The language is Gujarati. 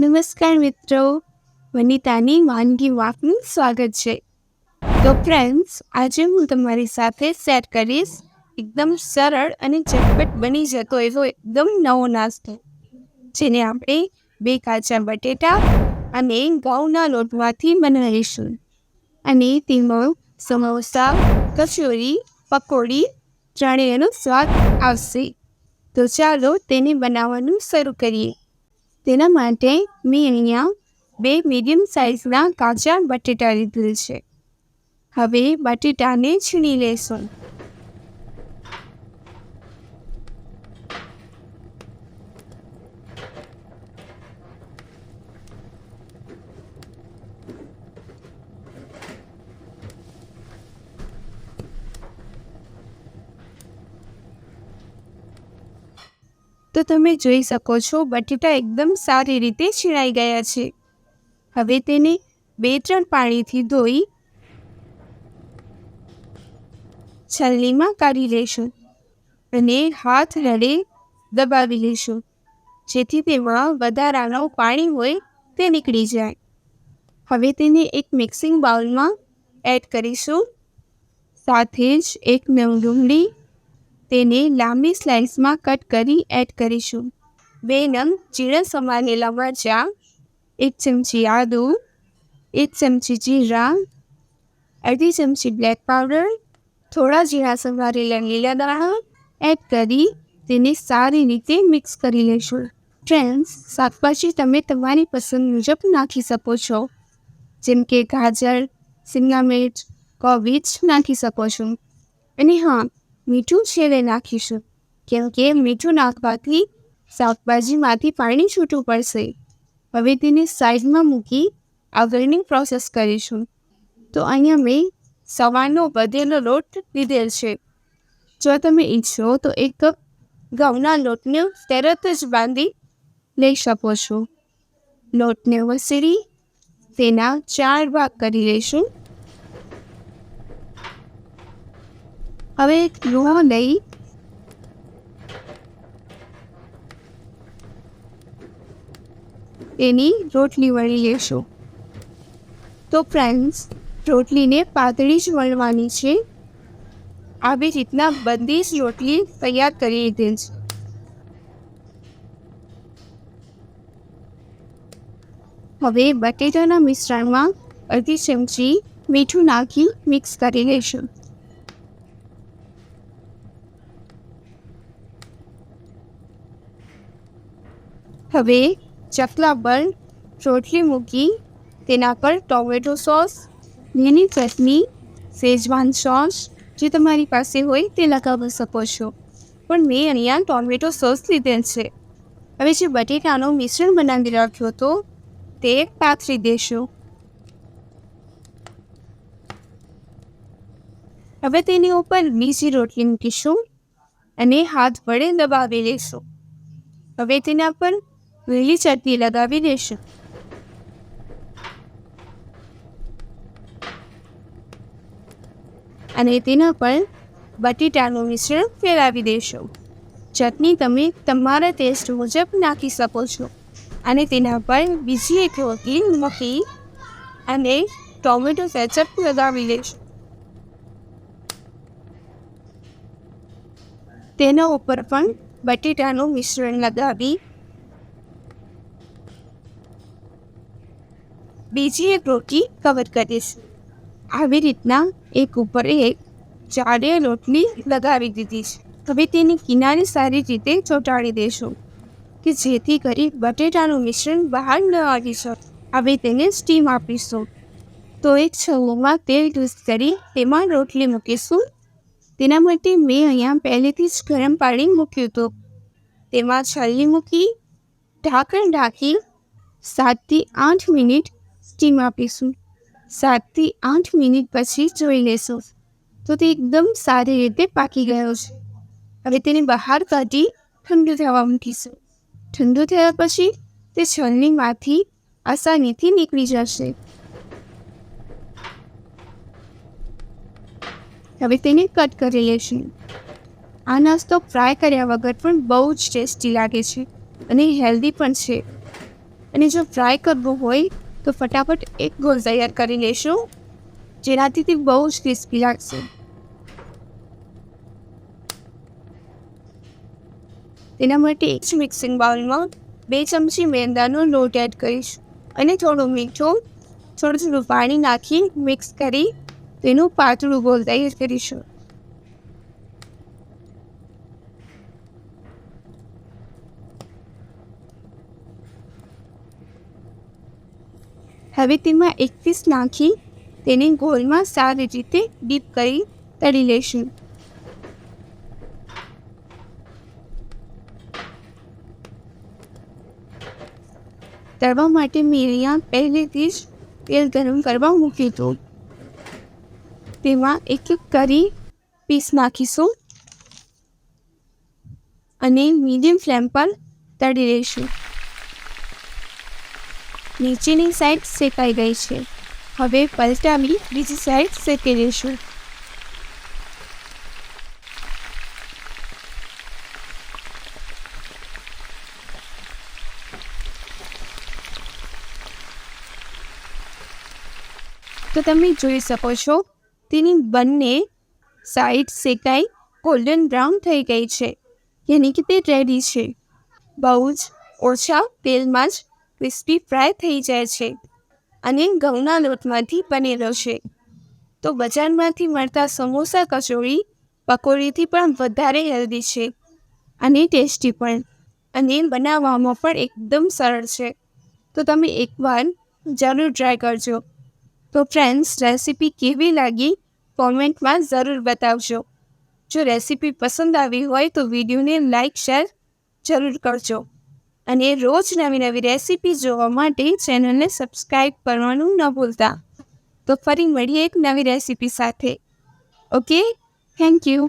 નમસ્કાર મિત્રો, વનિતાની વાનગી વાતનું સ્વાગત છે. તો ફ્રેન્ડ્સ, આજે હું તમારી સાથે શેર કરીશ એકદમ સરળ અને ઝટપટ બની જતો એવો એકદમ નવો નાસ્તો, જેને આપણે 2 કાચા બટેટા અને ઘઉંના લોટમાંથી બનાવીશું. અને તેમાં સમોસા, કચોરી, પકોડી ત્રણેયનો સ્વાદ આવશે. તો ચાલો તેને બનાવવાનું શરૂ કરીએ. તેના માટે મેં અહીંયા 2 મીડિયમ સાઇઝના કાચા બટેટા લીધેલ છે. હવે બટેટાને છીણી લેશું. તો તમે જોઈ શકો છો, બટેટા એકદમ સારી રીતે છીણાઈ ગયા છે. હવે તેને 2-3 પાણીથી ધોઈ છલનીમાં કાઢી લેશું અને હાથ વડે દબાવી લેશું, જેથી તેમાં વધારાનું પાણી હોય તે નીકળી જાય. હવે તેને એક મિક્સિંગ બાઉલમાં એડ કરીશું. સાથે જ એક નવ ડુંગળી તેને લાંબી સ્લાઇસમાં કટ કરી એડ કરીશું. 2 નંગ ઝીણા સમારેલા મરચાં, 1 ચમચી આદુ, 1 ચમચી જીરા, અડધી ચમચી બ્લેક પાવડર, થોડા ઝીણા સમારેલા લીલા દાણા એડ કરી તેને સારી રીતે મિક્સ કરી લેશું. ફ્રેન્ડ્સ, શાકભાજી તમે તમારી પસંદ મુજબ નાખી શકો છો, જેમ કે ગાજર, શિમલા મિર્ચ, કોબીજ નાખી શકો છો. અને હા, મીઠું છેલ્લે નાખીશું, કેમ કે મીઠું નાખવાથી શાકભાજીમાંથી પાણી છૂટું પડશે. હવે તેને સાઈડમાં મૂકી આગળની પ્રોસેસ કરીશું. તો અહીંયા મેં સવારનો વધેલો લોટ લીધેલ છે. જો તમે ઈચ્છો તો 1 કપ ઘઉંના લોટને તરત જ બાંધી લઈ શકો છો. લોટને વસેરી તેના 4 ભાગ કરી લઈશું. હવે એક લુહો લઈ એની રોટલી વણી લેશું. તો ફ્રેન્ડ્સ, રોટલીને પાતળી જ વણવાની છે. આવી રીતના બધી જ રોટલી તૈયાર કરી લીધેલ છે. હવે બટેટાના મિશ્રણમાં અડધી ચમચી મીઠું નાખી મિક્સ કરી લઈશું. હવે ચકલા પર રોટલી મૂકી તેના પર ટોમેટો સોસ, લીલી ચટણી, શેઝવાન સોસ જે તમારી પાસે હોય તે લગાવી શકો છો, પણ મેં અહીંયા ટોમેટો સોસ લીધેલ છે. હવે જે બટેટાનું મિશ્રણ બનાવી રાખ્યો હતો તે પાથરી દેશું. હવે તેની ઉપર બીજી રોટલી મૂકીશું અને હાથ વડે દબાવી લઈશું. હવે તેના પર લીલી ચટણી લગાવી દઈશું. અને તેના પર બટેટાનું મિશ્રણ ફેરવી દઈશું. ચટણી તમે તમારા ટેસ્ટ મુજબ નાખી શકો છો. અને તેના પર બીજી એક રોટલી મૂકી અને ટોમેટો કેચઅપ લગાવી લઈશું. તેના ઉપર પણ બટેટાનું મિશ્રણ લગાવી બીજી એક રોટલી કવર કરીશું. આવી રીતના એક ઉપર એક 4 રોટલી લગાવી દીધી છે. હવે તેની કિનારી સારી રીતે ચોંટાડી દેશું કે જેથી કરી બટેટાનું મિશ્રણ બહાર ન આવી શકે. હવે તેને સ્ટીમ આપીશું. તો એક છલોમાં તેલ ગ્રીસ કરી તેમાં રોટલી મૂકીશું. તેના માટે મેં અહીંયા પહેલેથી જ ગરમ પાણી મૂક્યું હતું. તેમાં છલની મૂકી ઢાંકણ ઢાંકી 7 થી 8 મિનિટ સ્ટીમ આપીશું. 7 થી 8 મિનિટ પછી જોઈ લેશું તો તે એકદમ સારી રીતે પાકી ગયો છે. હવે તેને બહાર કાઢી ઠંડુ થવા મૂકીશું. ઠંડુ થયા પછી તે છલનીમાંથી આસાનીથી નીકળી જશે. હવે તેને કટ કરી લેશું. આ નાસ્તો ફ્રાય કર્યા વગર પણ બહુ જ ટેસ્ટી લાગે છે અને હેલ્ધી પણ છે. અને જો ફ્રાય કરવું હોય તો ફટાફટ એક ગોળ તૈયાર કરી લેશું, જેનાથી તે બહુ જ ક્રિસ્પી લાગશે. તેના માટે એક જ મિક્સિંગ બાઉલમાં 2 ચમચી મેંદાનો લોટ એડ કરીશ અને થોડું મીઠું, થોડું પાણી નાખી મિક્સ કરી તેનું પાતળું ગોળ તૈયાર કરીશું. હવે તેમાં એક પીસ નાખી તેને ગોળમાં સારી રીતે ડીપ કરી તળી લઈશું. તળવા માટે મેં અહીંયા પહેલેથી જ તેલ ગરમ કરવા મૂક્યું હતું. તેમાં એક કરી પીસ નાખીશું અને મીડિયમ ફ્લેમ પર તળી લઈશું. નીચેની સાઈડ શેકાઈ ગઈ છે. હવે પલટાવી બીજી સાઈડ શેકી લઈશું. તો તમે જોઈ શકો છો તેની બંને સાઈડ શેકાઈ ગોલ્ડન બ્રાઉન થઈ ગઈ છે, યાની કે તે રેડી છે. બહુ જ ઓછા તેલમાં જ ક્રિસ્પી ફ્રાય થઈ જાય છે અને ઘઉંના લોટમાંથી બનેલો છે. તો બજારમાંથી મળતા સમોસા, કચોરી, પકોડીથી પણ વધારે હેલ્ધી છે અને ટેસ્ટી પણ, અને બનાવવામાં પણ એકદમ સરળ છે. તો તમે એકવાર જરૂર ટ્રાય કરજો. તો ફ્રેન્ડ્સ, રેસીપી કેવી લાગી કોમેન્ટમાં જરૂર બતાવજો. જો રેસીપી પસંદ આવી હોય તો વિડીયોને લાઈક, શેર જરૂર કરજો અને રોજ નવી નવી રેસીપી જોવા માટે ચેનલને સબસ્ક્રાઈબ કરવાનું ન ભૂલતા. તો ફરી મળીએ એક નવી રેસીપી સાથે. Okay, thank you.